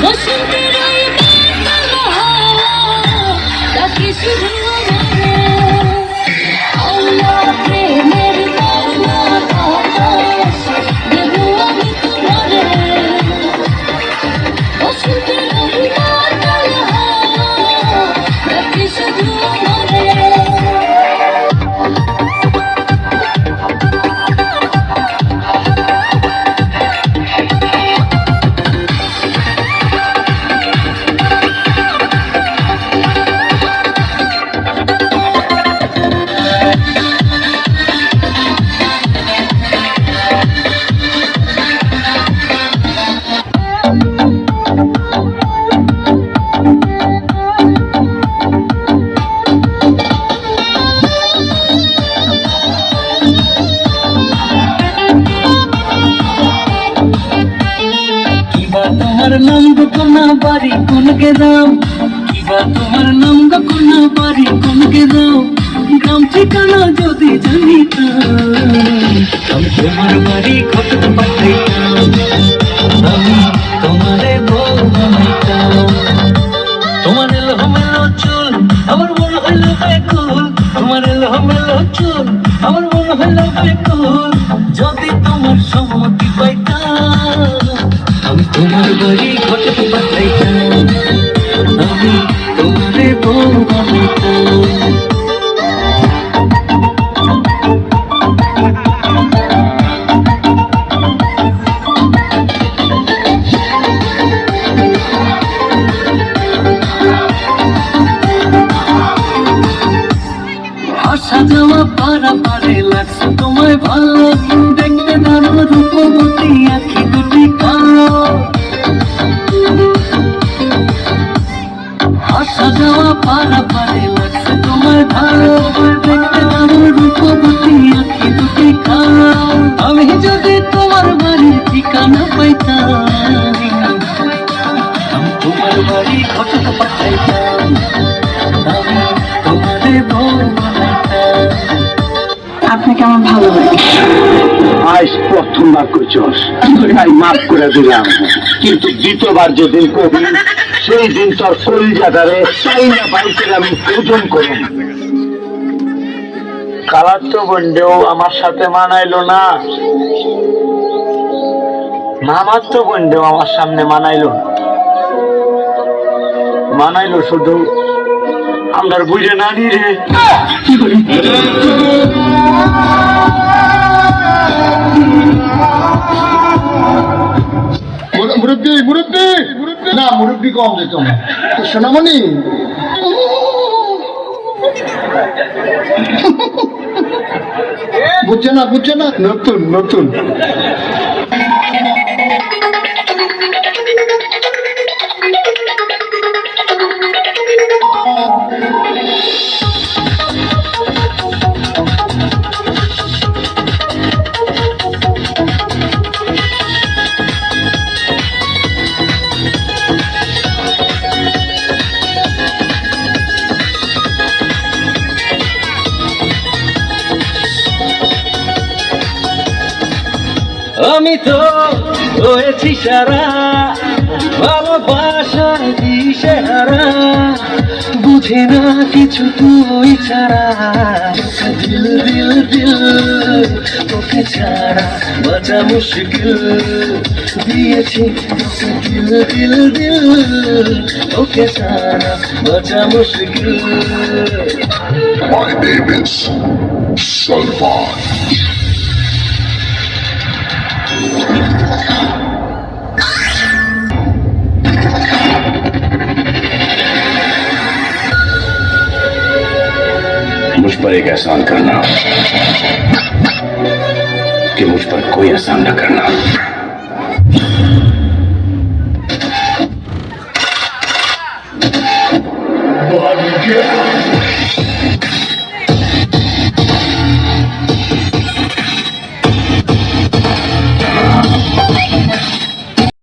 বসন্তের ওই বেদনা তাকে শুধু আমারে আল্লাহ প্রেমের বাংলা আকাশ দেবো আমি তোমারে বসন্তের ওই বেদনা তাকে শুধু আমারে তোমার নাম গোনা বাড়ি কোনকে দাও কিবা তোমার নাম গোনা বাড়ি কোনকে দাও গ্রাম ঠিকানা যদি জানিতাম আমি তোমার বাড়ি কত পাঠাইতাম আমি তোমারে বউ বানাইতাম তোমার এলোমেলো চুল আমার মন হইল বেকুল তোমার এলোমেলো চুল আমার মন হইল বেকুল যদি তোমার সম্মতি পাইতাম আমি তোমার বাড়ি ঘটে পাঠাইতাম আমি তোমারে বউ বানাইতাম আসা যাওয়া পারা পারে লাগছে তোমায় ভালো দেখতে দারুণ রূপবতী আখি দুটি কালো আসা যাওয়া পারা পারে লাগছে তোমায় ভালো দেখতে দারুণ রূপবতী আখি দুটি কালো আমি যদি তোমার বাড়ির ঠিকানা পাইতাম আমি তোমার বাড়ি ঘটক পাঠাইতাম আমি তোমারে বউ বানাইতাম। আপনাকে আমার ভালো লাগে আজ প্রথমবার কইছস তাই মাফ করে দিলাম কিন্তু দ্বিতীয়বার যেদিন কবি সেই দিন তোর কলিজাদারে তাই না বাইকের আমি ওজন করব কালার তো বন্ধেও আমার সাথে মানাইলো না মামার তো বন্ধেও আমার সামনে মানাইলো না মানাইলো শুধু আমার বুঝে নানি রে মুরব্বী মুরব্বী না মুরব্বী কম যেত না সোনামণি বুঝছে না নতুন নতুন আমি তো হয়েছি সারা ভালোবাসার দিশেহারা বুঝে না কিছু তুই ছাড়া দিল দিল দিল তোকে ছাড়া বাঁচা মুশকিল দিয়েছি দিল দিল দিল তোকে ছাড়া বাঁচা মুশকিল My name is Salman. मुझ पर एक एहसान करना कि मुझ पर कोई एहसान न करना